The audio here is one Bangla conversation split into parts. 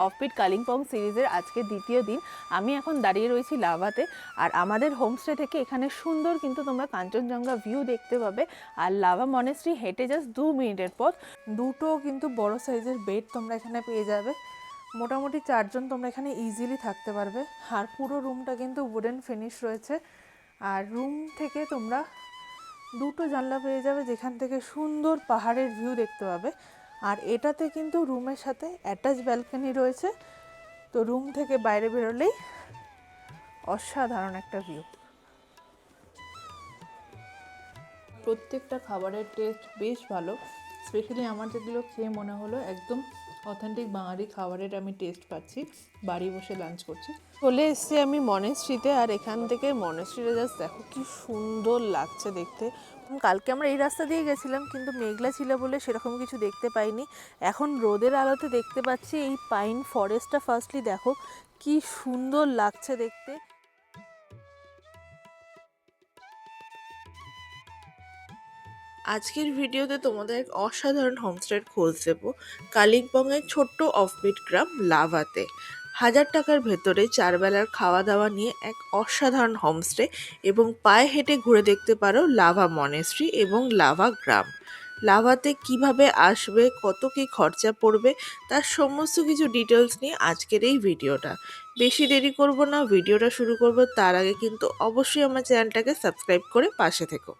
অফবিট কালিম্পং সিরিজের আজকে দ্বিতীয় দিন। আমি এখন দাঁড়িয়ে রয়েছি লাভাতে, আর আমাদের হোমস্টে থেকে এখানে সুন্দর কিন্তু তোমরা কাঞ্চনজঙ্ঘা ভিউ দেখতে পাবে। আর লাভা মনেস্ট্রি হেঁটে জাস্ট 2 মিনিটের পথ। দুটো কিন্তু বড় সাইজের বেড তোমরা এখানে পেয়ে যাবে। মোটামুটি 4জন তোমরা এখানে ইজিলি থাকতে পারবে। আর পুরো রুমটা কিন্তু উডেন ফিনিশ রয়েছে। আর রুম থেকে তোমরা দুটো জানলা পেয়ে যাবে, যেখান থেকে সুন্দর পাহাড়ের ভিউ দেখতে পাবে। আর এটাতে কিন্তু রুমের সাথে অ্যাটাচ ব্যালকনি রয়েছে, তো রুম থেকে বাইরে বেরোলেই অসাধারণ একটা ভিউ। প্রত্যেকটা খাবারের টেস্ট বেশ ভালো। স্পেশালি আমার যেগুলো খেয়ে মনে হলো একদম অথেন্টিক বাঙালি খাবারের আমি টেস্ট পাচ্ছি। বাড়ি বসে লাঞ্চ করছি। চলে এসছি আমি মনেস্ট্রিতে, আর এখান থেকে মনেস্ট্রিটা জাস্ট দেখো কি সুন্দর লাগছে দেখতে। কালকে আমরা এই রাস্তা দিয়ে গেছিলাম, কিন্তু মেঘলা ছিল বলে সেরকম কিছু দেখতে পাইনি। এখন রোদের আলোতে দেখতে পাচ্ছি এই পাইন ফরেস্টটা। ফার্স্টলি দেখো কি সুন্দর লাগছে দেখতে। আজকের ভিডিওতে তোমাদের এক অসাধারণ হোমস্টের খোঁজ দেব কালিম্পংয়ের ছোট্ট অফবিট গ্রাম লাভাতে। 1000 টাকার ভেতরে 4 বেলার খাওয়া দাওয়া নিয়ে এক অসাধারণ হোমস্টে, এবং পায়ে হেঁটে ঘুরে দেখতে পারো লাভা মনেস্ট্রি এবং লাভা গ্রাম। লাভাতে কিভাবে আসবে, কত কি খরচা পড়বে, তার সমস্ত কিছু ডিটেলস নিয়ে আজকের এই ভিডিওটা। বেশি দেরি করব না, ভিডিওটা শুরু করব তার আগে কিন্তু অবশ্যই আমার চ্যানেলটাকে সাবস্ক্রাইব করে পাশে থেকো।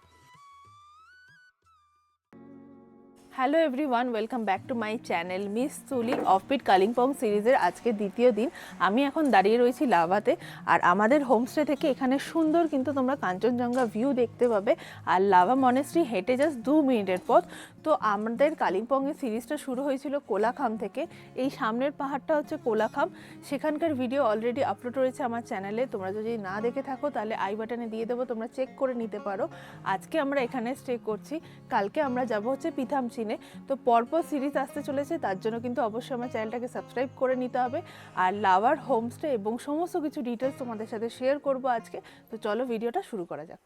Hello everyone, welcome back to my channel miss তুলি। অফবিট কালিম্পং সিরিজের আজকে দ্বিতীয় দিন। আমি এখন দাঁড়িয়ে রয়েছি লাভাতে, আর আমাদের হোমস্টে থেকে এখানে সুন্দর কিন্তু তোমরা কাঞ্চনজঙ্ঘা ভিউ দেখতে পাবে। আর লাভা মনেস্ট্রি হেঁটে জাস্ট 2 মিনিটের পথ। তো আমাদের কালিম্পংয়ের সিরিজটা শুরু হয়েছিল কোলাখাম থেকে। এই সামনের পাহাড়টা হচ্ছে কোলাখাম। সেখানকার ভিডিও অলরেডি আপলোড রয়েছে আমার চ্যানেলে। তোমরা যদি না দেখে থাকো তাহলে আই বাটনে দিয়ে দেবো, তোমরা চেক করে নিতে পারো। আজকে আমরা এখানে স্টে করছি, কালকে আমরা যাব হচ্ছে পিথামচিনে। তো পরপর সিরিজ আসতে চলেছে, তার জন্য কিন্তু অবশ্যই আমার চ্যানেলটাকে সাবস্ক্রাইব করে নিতে হবে। আর লাভার হোমস্টে এবং সমস্ত কিছু ডিটেলস তোমাদের সাথে শেয়ার করব আজকে। তো চলো ভিডিওটা শুরু করা যাক।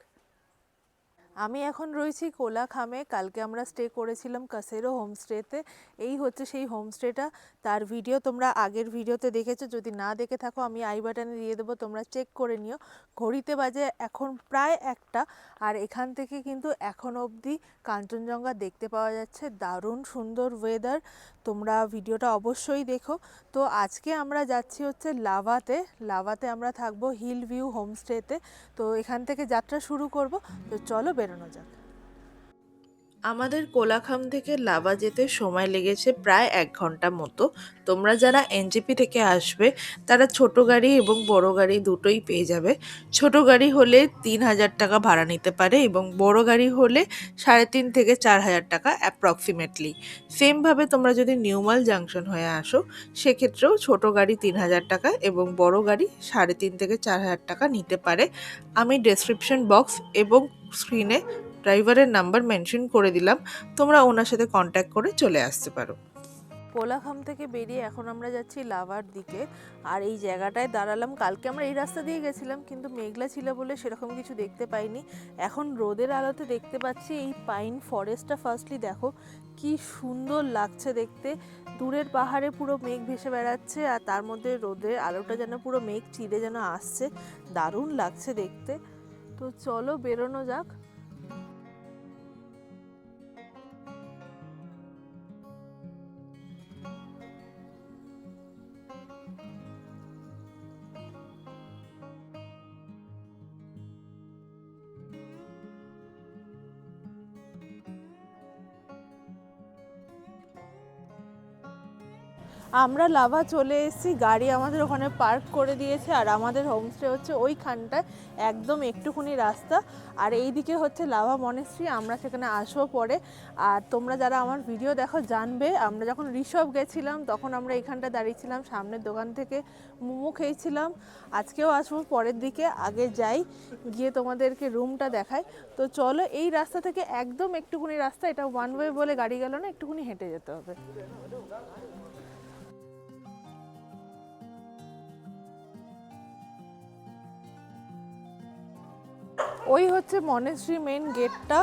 আমি এখন রয়েছি কোলাখামে। কালকে আমরা স্টে করেছিলাম কাসেরো হোমস্টেতে। এই হচ্ছে সেই হোমস্টেটা। তার ভিডিও তোমরা আগের ভিডিওতে দেখেছো, যদি না দেখে থাকো আমি আই বাটনে দিয়ে দেবো, তোমরা চেক করে নিও। ঘড়িতে বাজে এখন প্রায় 1টা। আর এখান থেকে কিন্তু এখন অবধি কাঞ্চনজঙ্ঘা দেখতে পাওয়া যাচ্ছে। দারুণ সুন্দর ওয়েদার, তোমরা ভিডিওটা অবশ্যই দেখো। তো আজকে আমরা যাচ্ছি হচ্ছে লাভাতে। লাভাতে আমরা থাকবো হিল ভিউ হোমস্টেতে। তো এখান থেকে যাত্রা শুরু করব। তো চলো বেরোনো যাক। আমাদের কোলাখাম থেকে লাভা যেতে সময় লেগেছে প্রায় 1 ঘন্টা মতো। তোমরা যারা এনজেপি থেকে আসবে তারা ছোট গাড়ি এবং বড় গাড়ি দুটোই পেয়ে যাবে। ছোট গাড়ি হলে 3000 টাকা ভাড়া নিতে পারে, এবং বড় গাড়ি হলে 3.5 থেকে 4000 টাকা অ্যাপ্রক্সিমেটলি। সেমভাবে তোমরা যদি নিউমাল জাংশন হয়ে আসো সেক্ষেত্রেও ছোট গাড়ি 3000 টাকা এবং বড় গাড়ি 3.5 থেকে 4000 টাকা নিতে পারে। আমি ডেসক্রিপশন বক্স এবং স্ক্রিনে ড্রাইভারের নাম্বার মেনশন করে দিলাম, তোমরা ওনার সাথে কন্ট্যাক্ট করে চলে আসতে পারো। কোলাখাম থেকে বেরিয়ে এখন আমরা যাচ্ছি লাভার দিকে। আর এই জায়গাটায় দাঁড়ালাম। কালকে আমরা এই রাস্তা দিয়ে গেছিলাম, কিন্তু মেঘলা ছিল বলে সেরকম কিছু দেখতে পাইনি। এখন রোদের আলোতে দেখতে পাচ্ছি এই পাইন ফরেস্টটা। ফার্স্টলি দেখো কি সুন্দর লাগছে দেখতে। দূরের পাহাড়ে পুরো মেঘ ভেসে বেড়াচ্ছে, আর তার মধ্যে রোদের আলোটা যেন পুরো মেঘ চিরে যেন আসছে। দারুণ লাগছে দেখতে। তো চলো বেরোনো যাক। আমরা লাভা চলে এসেছি, গাড়ি আমাদের ওখানে পার্ক করে দিয়েছে। আর আমাদের হোমস্টে হচ্ছে ওইখানটায়, একদম একটুখানি রাস্তা। আর এই দিকে হচ্ছে লাভা মনেস্ট্রি, আমরা সেখানে আসবো পরে। আর তোমরা যারা আমার ভিডিও দেখো জানবে, আমরা যখন ঋষভ গেছিলাম তখন আমরা এইখানটা দাঁড়িয়েছিলাম, সামনের দোকান থেকে মোমো খেয়েছিলাম। আজকেও আসবো পরের দিকে, আগে যাই গিয়ে তোমাদেরকে রুমটা দেখাই। তো চলো, এই রাস্তা থেকে একদম একটুখানি রাস্তা, এটা ওয়ান ওয়ে বলে গাড়ি গেল না, একটুখানি হেঁটে যেতে হবে। ওই হচ্ছে মনেস্ট্রি মেন গেটটা।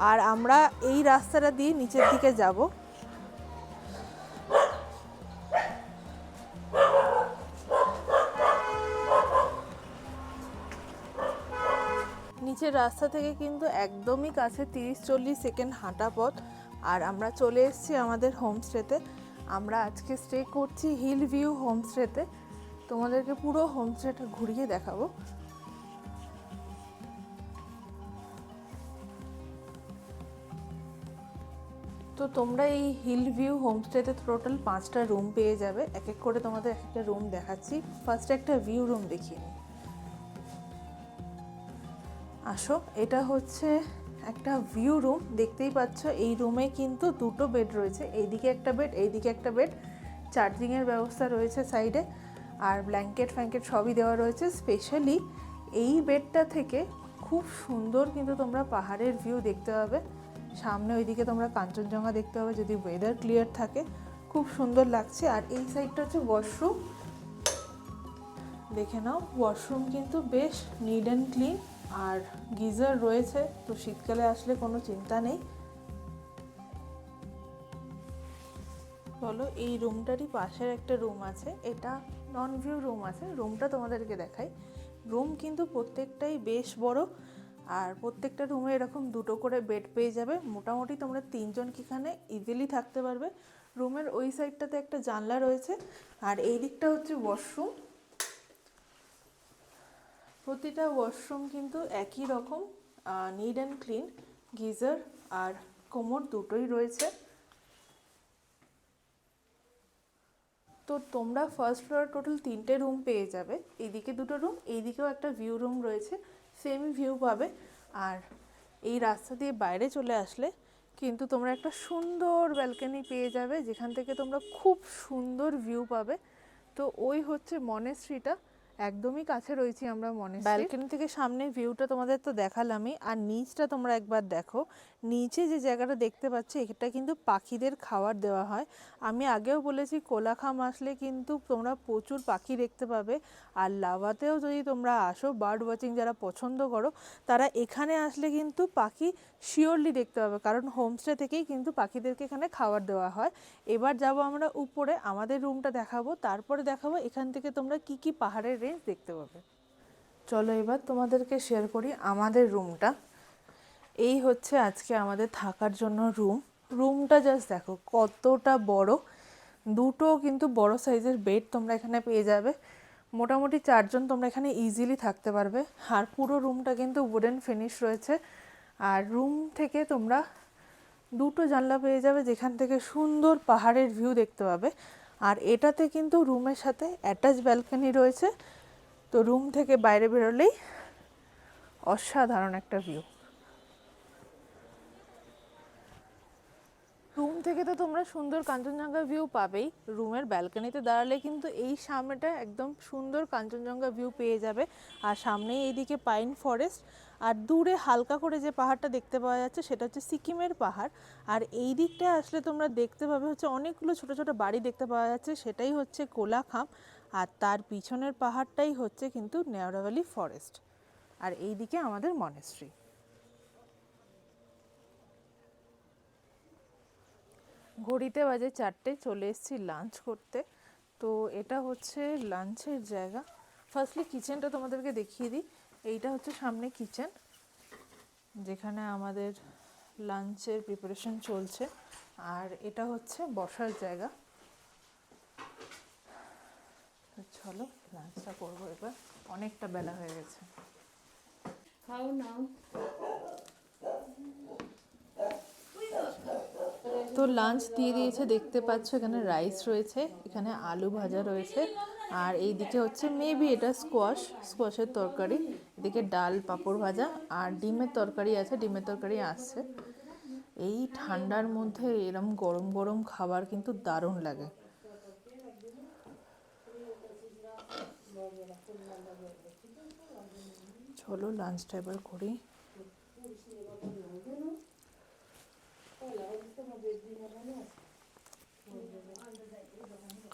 আর আমরা এই রাস্তাটা দিয়ে নিচের দিকে যাব। নিচের রাস্তা থেকে কিন্তু একদমই কাছে 30-40 সেকেন্ড হাঁটা পথ। আর আমরা চলে এসেছি আমাদের হোমস্টেতে। আমরা আজকে স্টে করছি হিল ভিউ হোমস্টেতে। তোমাদেরকে পুরো হোমস্টেটা ঘুরিয়ে দেখাবো। তো তোমরা এই হিল ভিউ হোমস্টেতে টোটাল 5টা রুম পেয়ে যাবে। এক এক করে তোমাদের এক একটা রুম দেখাচ্ছি। ফার্স্টে একটা ভিউ রুম দেখিয়ে নিই। আসো, এটা হচ্ছে একটা ভিউ রুম। দেখতেই পাচ্ছ এই রুমে কিন্তু 2টো বেড রয়েছে, এইদিকে একটা বেড, এইদিকে একটা বেড। চার্জিংয়ের ব্যবস্থা রয়েছে সাইডে, আর ব্ল্যাঙ্কেট ফ্যাঙ্কেট সবই দেওয়া রয়েছে। স্পেশালি এই বেডটা থেকে খুব সুন্দর কিন্তু তোমরা পাহাড়ের ভিউ দেখতে পাবে। সামনে ওইদিকে তোমরা কাঞ্চনজঙ্ঘা দেখতে পাবে যদি ওয়েদার ক্লিয়ার থাকে, খুব সুন্দর লাগছে। আর এই সাইডটা হচ্ছে ওয়াশরুম, দেখে নাও। ওয়াশরুম কিন্তু বেশ নিট অ্যান্ড ক্লিন, আর গিজার রয়েছে, তো শীতকালে আসলে কোনো চিন্তা নেই। বলো, এই রুমটারই পাশের একটা রুম আছে, এটা নন ভিউ রুম আছে। রুমটা তোমাদেরকে দেখাই। রুম কিন্তু প্রত্যেকটাই বেশ বড়, আর প্রত্যেকটা রুমে এরকম 2টো করে বেড পেয়ে যাবে। মোটামুটি তোমরা 3জন কি এখানে ইজিলি থাকতে পারবে। রুমের ওই সাইডটাতে একটা জানলা রয়েছে, আর এই দিকটা হচ্ছে ওয়াশরুম। প্রতিটা ওয়াশরুম কিন্তু একই রকম নিট অ্যান্ড ক্লিন, গিজার আর কোমোড দুটোই রয়েছে। তো তোমরা ফার্স্ট ফ্লোরে টোটাল 3টে রুম পেয়ে যাবে। এইদিকে 2টো রুম, এইদিকেও একটা ভিউ রুম রয়েছে, সেম ভিউ পাবে। আর এই রাস্তা দিয়ে বাইরে চলে আসলে কিন্তু তোমরা একটা সুন্দর ব্যালকনি পেয়ে যাবে, যেখান থেকে তোমরা খুব সুন্দর ভিউ পাবে। তো ওই হচ্ছে মনেস্ট্রিটা, একদমই কাছে রয়েছি আমরা মনেস্ট্রি। ব্যালকনি থেকে সামনে ভিউটা তোমাদের তো দেখালামই, আর নিচটা তোমরা একবার দেখো। নিচে যে জায়গাটা দেখতে পাচ্ছ, এটা কিন্তু পাখিদের খাবার দেওয়া হয়। আমি আগেও বলেছি কোলাখাম আসলে কিন্তু তোমরা প্রচুর পাখি দেখতে পাবে। আর লাভাতেও যদি তোমরা আসো, বার্ড ওয়াচিং যারা পছন্দ করো, তারা এখানে আসলে কিন্তু পাখি শিওরলি দেখতে পাবে, কারণ হোমস্টে থেকেই কিন্তু পাখিদেরকে এখানে খাবার দেওয়া হয়। এবার যাব আমরা উপরে, আমাদের রুমটা দেখাবো, তারপরে দেখাবো এখান থেকে তোমরা কি কি পাহাড়ের রেঞ্জ দেখতে পাবে। চলো এবার তোমাদেরকে শেয়ার করি আমাদের রুমটা। এই হচ্ছে আজকে আমাদের থাকার জন্য রুম। রুমটা জাস্ট দেখো কতটা বড়। 2টো কিন্তু বড় সাইজের বেড তোমরা এখানে পেয়ে যাবে। মোটামুটি 4জন তোমরা এখানে ইজিলি থাকতে পারবে। আর পুরো রুমটা কিন্তু উডেন ফিনিশ রয়েছে। আর রুম থেকে তোমরা 2টো জানলা পেয়ে যাবে, যেখান থেকে সুন্দর পাহাড়ের ভিউ দেখতে পাবে। আর এটাতে কিন্তু রুমের সাথে অ্যাটাচ ব্যালকনি রয়েছে, তো রুম থেকে বাইরে বেরোলেই অসাধারণ একটা ভিউ। রুম থেকে তো তোমরা সুন্দর কাঞ্চনজঙ্ঘা ভিউ পাবেই, রুমের ব্যালকনিতে দাঁড়ালে কিন্তু এই সামনেটা একদম সুন্দর কাঞ্চনজঙ্ঘা ভিউ পেয়ে যাবে। আর সামনেই এইদিকে পাইন ফরেস্ট, আর দূরে হালকা করে যে পাহাড়টা দেখতে পাওয়া যাচ্ছে সেটা হচ্ছে সিকিমের পাহাড়। আর এই দিকটায় আসলে তোমরা দেখতে পাবে হচ্ছে অনেকগুলো ছোট ছোট বাড়ি দেখতে পাওয়া যাচ্ছে, সেটাই হচ্ছে কোলাখাম। আর তার পিছনের পাহাড়টাই হচ্ছে কিন্তু নেওড়াভ্যালি ফরেস্ট। আর এইদিকে আমাদের মনেস্ট্রি। ঘড়িতে বাজে 4টে, চলে এসেছি লাঞ্চ করতে। তো এটা হচ্ছে লাঞ্চের জায়গা। ফার্স্টলি কিচেনটা তোমাদেরকে দেখিয়ে দিই। এইটা হচ্ছে সামনে কিচেন, যেখানে আমাদের লাঞ্চের প্রিপারেশন চলছে। আর এটা হচ্ছে বসার জায়গা। চলো লাঞ্চটা করবো এবার, অনেকটা বেলা হয়ে গেছে। খাও নাও। তো লাঞ্চ দিয়ে দিয়েছে, দেখতে পাচ্ছ এখানে রাইস রয়েছে, এখানে আলু ভাজা রয়েছে, আর এইদিকে হচ্ছে মেবি এটা স্কোয়াশের তরকারি। এদিকে ডাল, পাঁপড় ভাজা, আর ডিমের তরকারি আছে, ডিমের তরকারি আসছে। এই ঠান্ডার মধ্যে এরম গরম গরম খাবার কিন্তু দারুণ লাগে। চলো লাঞ্চটা এবার করি।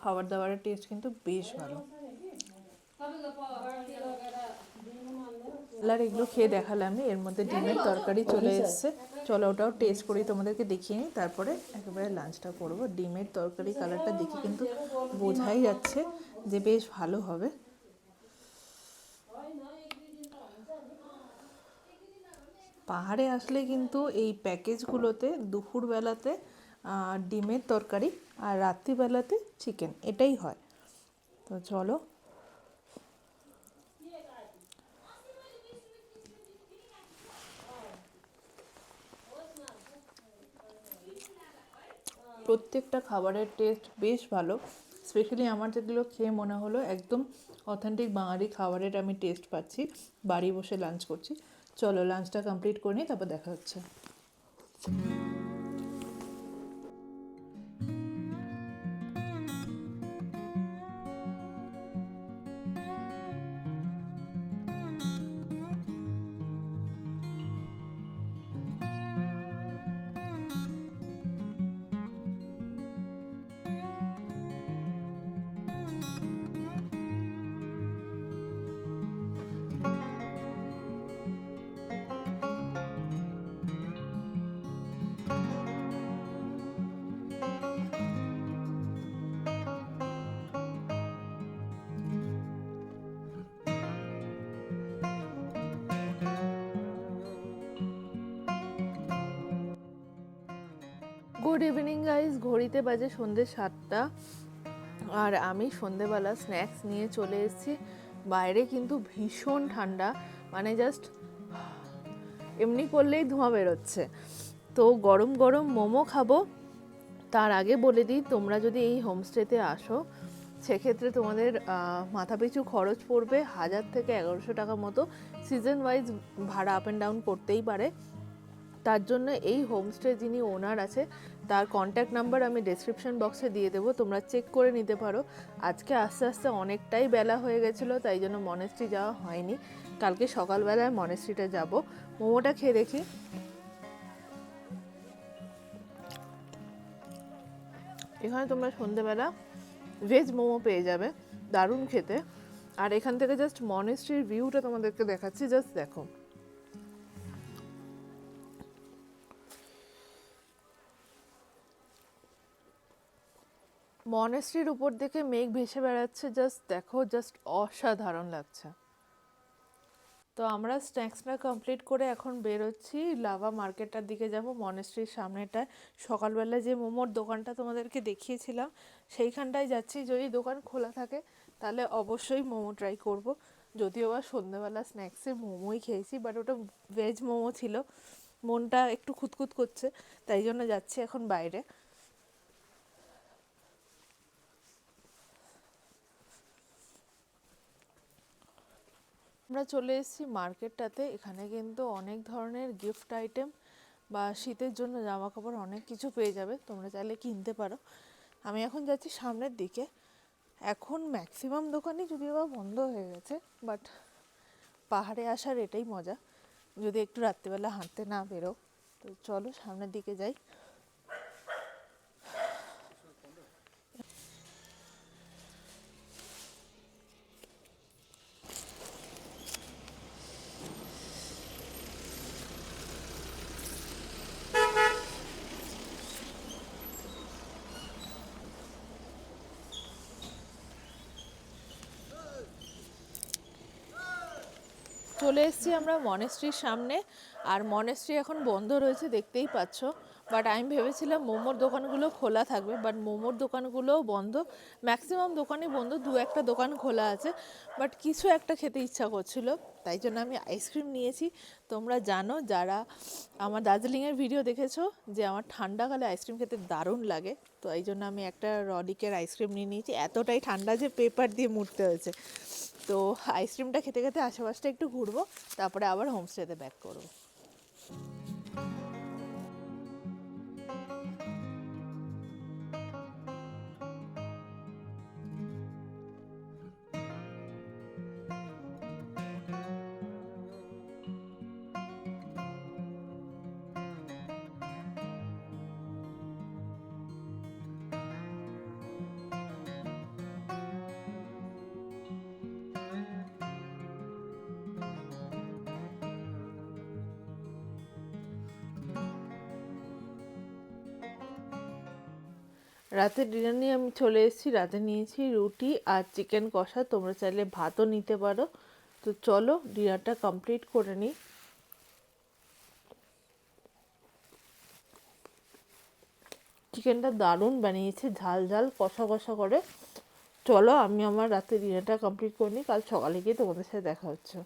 খাবার দাবারের টেস্ট কিন্তু বেশ ভালো। আর এগুলো খেয়ে দেখালাম, এর মধ্যে ডিমের তরকারি চলে এসছে। চলো ওটাও টেস্ট করি, তোমাদেরকে দেখিয়ে নিই, তারপরে একেবারে লাঞ্চটা করব। ডিমের তরকারি কালারটা দেখে কিন্তু বোঝাই যাচ্ছে যে বেশ ভালো হবে। পাহাড়ে আসলে কিন্তু এই প্যাকেজগুলোতে দুপুরবেলাতে ডিমের তরকারি আর রাত্রিবেলাতে চিকেন, এটাই হয়। তো চলো। প্রত্যেকটা খাবারের টেস্ট বেশ ভালো। স্পেশালি আমার যেগুলো খেয়ে মনে হলো একদম অথেন্টিক বাঙালি খাবারের আমি টেস্ট পাচ্ছি। বাড়ি বসে লাঞ্চ করছি। চলো লাঞ্চটা কমপ্লিট করে নিই, তারপর দেখা হচ্ছে। গুড ইভিনিং গাইজ, ঘড়িতে বাজে সন্ধ্যে 7টা আর আমি সন্ধেবেলা স্ন্যাক্স নিয়ে চলে এসেছি। বাইরে কিন্তু ভীষণ ঠান্ডা, মানে জাস্ট এমনি করলেই ধোঁয়া বেরোচ্ছে। তো গরম গরম মোমো খাবো। তার আগে বলে দিই, তোমরা যদি এই হোমস্টেতে আসো সেক্ষেত্রে তোমাদের মাথাপিছু খরচ পড়বে 1000 থেকে 1100 টাকা মতো। সিজন ওয়াইজ ভাড়া আপ অ্যান্ড ডাউন করতেই পারে। তার জন্য এই হোমস্টে যিনি ওনার আছে তার কন্ট্যাক্ট নাম্বার আমি ডেসক্রিপশন বক্সে দিয়ে দেবো, তোমরা চেক করে নিতে পারো। আজকে আস্তে আস্তে অনেকটাই বেলা হয়ে গেছিলো, তাই জন্য মনেস্ট্রি যাওয়া হয়নি। কালকে সকালবেলায় মনেস্ট্রিটা যাব। মোমোটা খেয়ে দেখি। এখানে তোমরা সন্ধেবেলা ভেজ মোমো পেয়ে যাবে, দারুণ খেতে। আর এখান থেকে জাস্ট মনেস্ট্রির ভিউটা তোমাদেরকে দেখাচ্ছি, জাস্ট দেখো। মনেস্ট্রির উপর থেকে মেঘ ভেসে বেড়াচ্ছে, জাস্ট দেখো, জাস্ট অসাধারণ লাগছে। তো আমরা স্ন্যাক্সটা কমপ্লিট করে এখন বেরোচ্ছি, লাভা মার্কেটটার দিকে যাব। মনেস্ট্রির সামনেটায় সকালবেলা যে মোমোর দোকানটা তোমাদেরকে দেখিয়েছিলাম সেইখানটায় যাচ্ছি। যদি দোকান খোলা থাকে তাহলে অবশ্যই মোমো ট্রাই করব। যদিও বা সন্ধ্যেবেলা স্ন্যাক্সে মোমোই খেয়েছি, বাট ওটা ভেজ মোমো ছিল। মনটা একটু খুঁতখুত করছে, তাই জন্য যাচ্ছি এখন বাইরে। আমরা চলে এসেছি মার্কেটটাতে। এখানে কিন্তু অনেক ধরনের গিফট আইটেম বা শীতের জন্য জামা কাপড় অনেক কিছু পেয়ে যাবে, তোমরা চাইলে কিনতে পারো। আমি এখন যাচ্ছি সামনের দিকে। এখন ম্যাক্সিমাম দোকানই যদিও বা বন্ধ হয়ে গেছে, বাট পাহাড়ে আসার এটাই মজা, যদি একটু রাত্রিবেলা হাঁটতে না বেরো। তো চলো সামনের দিকে যাই। চলে এসেছি আমরা মনেস্ট্রির সামনে। আর মনেস্ট্রি এখন বন্ধ রয়েছে, দেখতেই পাচ্ছ। বাট আমি ভেবেছিলাম মোমোর দোকানগুলো খোলা থাকবে, বাট মোমোর দোকানগুলোও বন্ধ। ম্যাক্সিমাম দোকানই বন্ধ, দু একটা দোকান খোলা আছে। বাট কিছু একটা খেতে ইচ্ছা করছিল, তাই জন্য আমি আইসক্রিম নিয়েছি। তোমরা জানো যারা আমার দার্জিলিংয়ের ভিডিও দেখেছো যে আমার ঠান্ডাকালে আইসক্রিম খেতে দারুণ লাগে। তো এই জন্য আমি একটা রডিকের আইসক্রিম নিয়ে নিয়েছি। এতটাই ঠান্ডা যে পেপার দিয়ে মুড়তে হয়েছে। তো আইসক্রিমটা খেতে খেতে আশেপাশটা একটু ঘুরবো, তারপরে আবার হোমস্টেতে ব্যাক করবো। রাতের ডিনার নিয়ে আমি চলে এসেছি। রাতে নিয়েছি রুটি আর চিকেন কষা, তোমরা চাইলে ভাতও নিতে পারো। তো চলো ডিনারটা কমপ্লিট করে নিই। চিকেনটা দারুণ বানিয়েছে, ঝাল ঝাল কষা কষা করে। চলো আমি আমার রাতে ডিনারটা কমপ্লিট করে নিই, কাল সকালে গিয়ে তোমাদের সাথে দেখা হচ্ছে।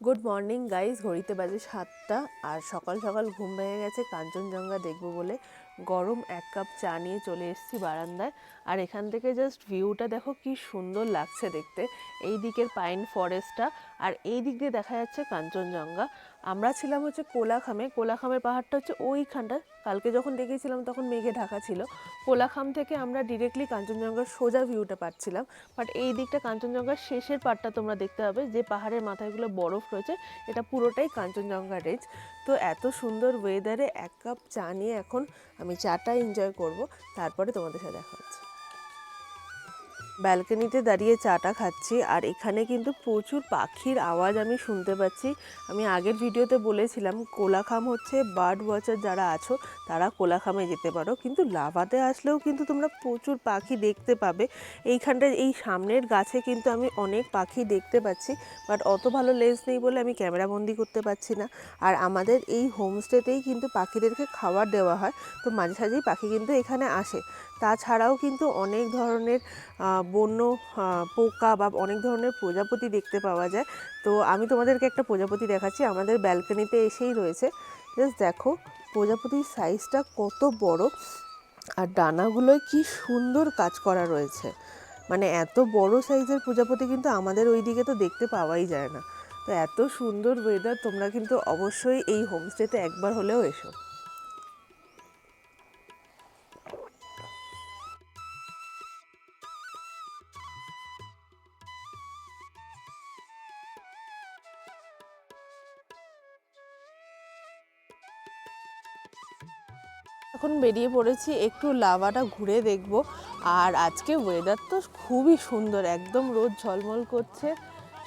গুড মর্নিং গাইজ, ঘড়িতে বাজে 7টা আর সকাল সকাল ঘুম ভেঙে গেছে কাঞ্চনজঙ্ঘা দেখবো বলে। গরম 1 কাপ চা নিয়ে চলে এসেছি বারান্দায়। আর এখান থেকে জাস্ট ভিউটা দেখো কি সুন্দর লাগছে দেখতে, এই দিকের পাইন ফরেস্টটা আর এই দিক দিয়ে দেখা যাচ্ছে কাঞ্চনজঙ্ঘা। আমরা ছিলাম হচ্ছে কোলাখামে, কোলাখামের পাহাড়টা হচ্ছে ওইখানটা। কালকে যখন দেখেছিলাম তখন মেঘে ঢাকা ছিল। কোলাখাম থেকে আমরা ডিরেক্টলি কাঞ্চনজঙ্ঘার সোজা ভিউটা পাচ্ছিলাম, বাট এই দিকটা কাঞ্চনজঙ্ঘার শেষের পার্টটা তোমরা দেখতে পাবে, যে পাহাড়ের মাথায়গুলো বরফ রয়েছে, এটা পুরোটাই কাঞ্চনজঙ্ঘা রেঞ্জ। তো এত সুন্দর ওয়েদারে 1 কাপ চা নিয়ে এখন আমি চাটা এনজয় করব, তারপরে তোমাদের সাথে দেখা হচ্ছে। ব্যালকনিতে দাঁড়িয়ে চাটা খাচ্ছি আর এখানে কিন্তু প্রচুর পাখির আওয়াজ আমি শুনতে পাচ্ছি। আমি আগের ভিডিওতে বলেছিলাম কোলাখাম হচ্ছে বার্ড ওয়াচার যারা আছো তারা কোলাখামে যেতে পারো, কিন্তু লাভাতে আসলেও কিন্তু তোমরা প্রচুর পাখি দেখতে পাবে। এইখানটায় এই সামনের গাছে কিন্তু আমি অনেক পাখি দেখতে পাচ্ছি, বাট অত ভালো লেন্স নেই বলে আমি ক্যামেরাবন্দি করতে পারছি না। আর আমাদের এই হোমস্টেতেই কিন্তু পাখিদেরকে খাবার দেওয়া হয়, তো মাঝে সাঝেই পাখি কিন্তু এখানে আসে। তাছাড়াও কিন্তু অনেক ধরনের বন্য পোকা বা অনেক ধরনের প্রজাপতি দেখতে পাওয়া যায়। তো আমি তোমাদেরকে একটা প্রজাপতি দেখাচ্ছি, আমাদের ব্যালকনিতে এসেই রয়েছে। জাস্ট দেখো প্রজাপতির সাইজটা কত বড়, আর ডানাগুলোয় কি সুন্দর কাজ করা রয়েছে। মানে এত বড় সাইজের প্রজাপতি কিন্তু আমাদের ওই দিকে তো দেখতে পাওয়াই যায় না। তো এত সুন্দর ওয়েদার, তোমরা কিন্তু অবশ্যই এই হোমস্টেতে একবার হলেও এসো। এখন বেরিয়ে পড়েছি একটু লাভাটা ঘুরে দেখব। আর আজকে ওয়েদার তো খুবই সুন্দর, একদম রোদ ঝলমল করছে,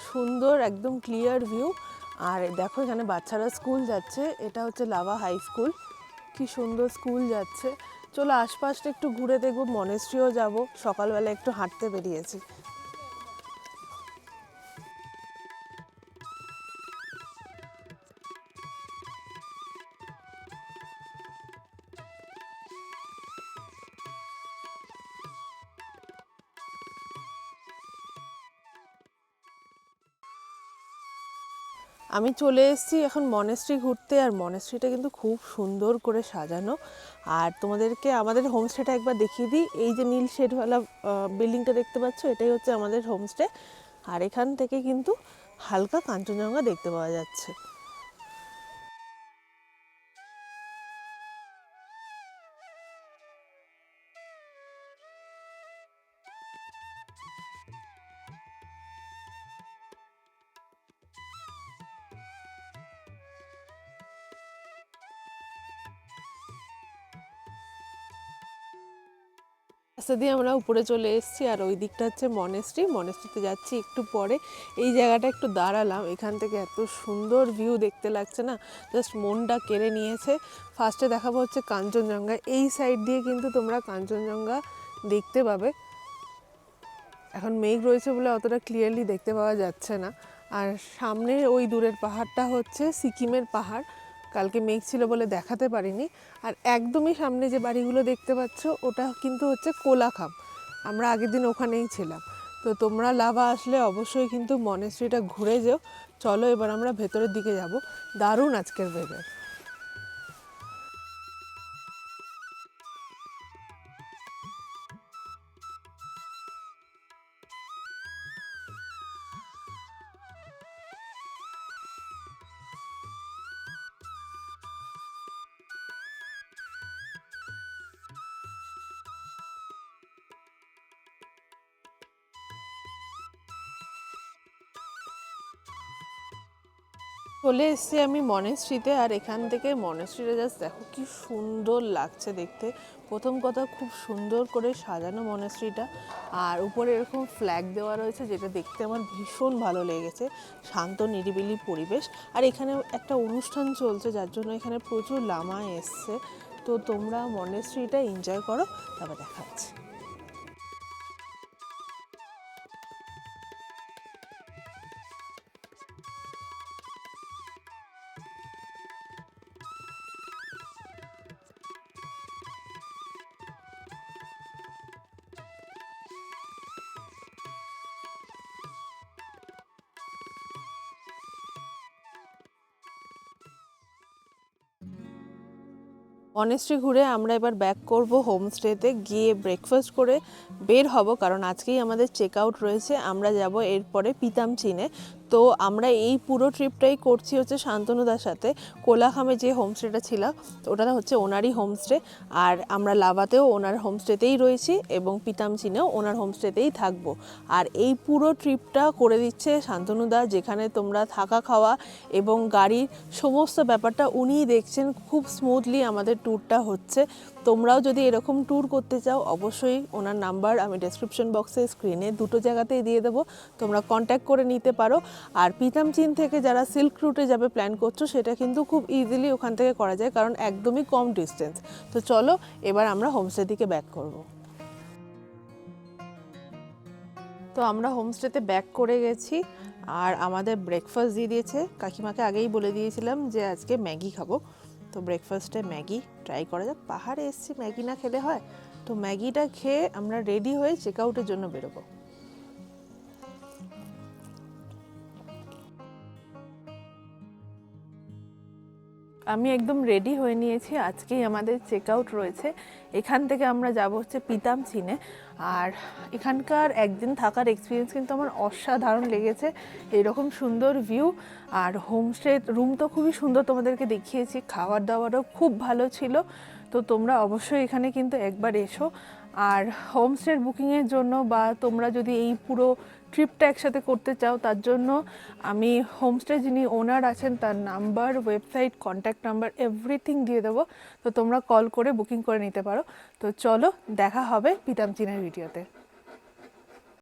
সুন্দর একদম ক্লিয়ার ভিউ। আর দেখো এখানে বাচ্চারা স্কুল যাচ্ছে, এটা হচ্ছে লাভা হাই স্কুল। কি সুন্দর স্কুল যাচ্ছে। চলো আশপাশটা একটু ঘুরে দেখবো, মনেস্ট্রিও যাব, সকালবেলা একটু হাঁটতে বেরিয়েছি। আমি চলে এসেছি এখন মনেস্ট্রি ঘুরতে, আর মনেস্ট্রিটা কিন্তু খুব সুন্দর করে সাজানো। আর তোমাদেরকে আমাদের হোমস্টেটা একবার দেখিয়ে দিই। এই যে নীল শেডওয়ালা বিল্ডিংটা দেখতে পাচ্ছ, এটাই হচ্ছে আমাদের হোমস্টে। আর এখান থেকে কিন্তু হালকা কাঞ্চনজঙ্ঘা দেখতে পাওয়া যাচ্ছে। রাস্তা দিয়ে আমরা উপরে চলে এসেছি, আর ওই দিকটা হচ্ছে মনেস্ট্রি। মনেস্ট্রিতে যাচ্ছি একটু পরে। এই জায়গাটা একটু দাঁড়ালাম, এখান থেকে এত সুন্দর ভিউ দেখতে লাগছে না, জাস্ট মনটা কেড়ে নিয়েছে। ফার্স্টে দেখাবো হচ্ছে কাঞ্চনজঙ্ঘা, এই সাইড দিয়ে কিন্তু তোমরা কাঞ্চনজঙ্ঘা দেখতে পাবে। এখন মেঘ রয়েছে বলে অতটা ক্লিয়ারলি দেখতে পাওয়া যাচ্ছে না। আর সামনে ওই দূরের পাহাড়টা হচ্ছে সিকিমের পাহাড়, কালকে মেঘ ছিল বলে দেখাতে পারিনি। আর একদমই সামনে যে বাড়িগুলো দেখতে পাচ্ছ ওটা কিন্তু হচ্ছে কোলাখাম, আমরা আগের দিন ওখানেই ছিলাম। তো তোমরা লাভা আসলে অবশ্যই কিন্তু মনেস্ট্রিটা ঘুরে যেও। চলো এবার আমরা ভেতরের দিকে যাব, দারুণ আজকের ওয়েদার। চলে এসেছি আমি মনেস্ট্রিতে, আর এখান থেকে মনেস্ট্রিটা জাস্ট দেখো কি সুন্দর লাগছে দেখতে। প্রথম কথা খুব সুন্দর করে সাজানো মনেস্ট্রিটা, আর উপরে এরকম ফ্ল্যাগ দেওয়া রয়েছে যেটা দেখতে আমার ভীষণ ভালো লেগেছে। শান্ত নিরিবিলি পরিবেশ, আর এখানে একটা অনুষ্ঠান চলছে যার জন্য এখানে প্রচুর লামা এসছে। তো তোমরা মনেস্ট্রিটা এনজয় করো, তারপর দেখা হচ্ছে। মনেস্ট্রি ঘুরে আমরা এবার ব্যাক করব হোমস্টেতে, গিয়ে ব্রেকফাস্ট করে বের হব, কারণ আজকেই আমাদের চেক আউট রয়েছে। আমরা যাব এরপরে পিতামচিনে। তো আমরা এই পুরো ট্রিপটাই করছি হচ্ছে শান্তনুদার সাথে। কোলাখামে যে হোমস্টেটা ছিল ওটা হচ্ছে ওনারই হোমস্টে, আর আমরা লাভাতেও ওনার হোমস্টেতেই রয়েছি এবং পিতামচিনেও ওনার হোমস্টেতেই থাকবো। আর এই পুরো ট্রিপটা করে দিচ্ছে শান্তনুদা, যেখানে তোমরা থাকা খাওয়া এবং গাড়ির সমস্ত ব্যাপারটা উনিই দেখছেন। খুব স্মুথলি আমাদের ট্যুরটা হচ্ছে। তোমরাও যদি এরকম ট্যুর করতে চাও অবশ্যই ওনার নাম্বার আমি ডেসক্রিপশন বক্সে স্ক্রিনে দুটো জায়গাতেই দিয়ে দেবো, তোমরা কন্ট্যাক্ট করে নিতে পারো। আর পিতামচিন থেকে যারা সিল্ক রুটে যাবে প্ল্যান করছো সেটা কিন্তু খুব ইজিলি ওখান থেকে করা যায়, কারণ একদমই কম ডিস্টেন্স। তো চলো এবার আমরা হোমস্টে দিকে ব্যাক করব। তো আমরা হোমস্টেতে ব্যাক করে গেছি, আর আমাদের ব্রেকফাস্ট দিয়ে দিয়েছে। কাকিমাকে আগেই বলে দিয়েছিলাম যে আজকে ম্যাগি খাবো, তো ব্রেকফাস্টে ম্যাগি ট্রাই করা যাক। পাহাড়ে এসেছি, ম্যাগি না খেলে হয়? তো ম্যাগিটা খেয়ে আমরা রেডি হয়ে চেক আউটের জন্য বেরোবো। আমি একদম রেডি হয়ে নিয়েছি, আজকেই আমাদের চেক আউট রয়েছে। এখান থেকে আমরা যাব হচ্ছে পিতামচিনে। আর এখানকার একদিন থাকার এক্সপিরিয়েন্স কিন্তু আমার অসাধারণ লেগেছে। এরকম সুন্দর ভিউ, আর হোমস্টে রুম তো খুবই সুন্দর, তোমাদেরকে দেখিয়েছি। খাবার দাবারও খুব ভালো ছিল। তো তোমরা অবশ্যই এখানে কিন্তু একবার এসো। আর হোমস্টের বুকিংয়ের জন্য বা তোমরা যদি এই পুরো ট্রিপটা একসাথে করতে চাও তার জন্য আমি হোমস্টে যিনি ওনার আছেন তার number, website, contact number everything দিয়ে দেবো। তো তোমরা কল করে বুকিং করে নিতে পারো। তো চলো দেখা হবে পিতামচিনের ভিডিওতে।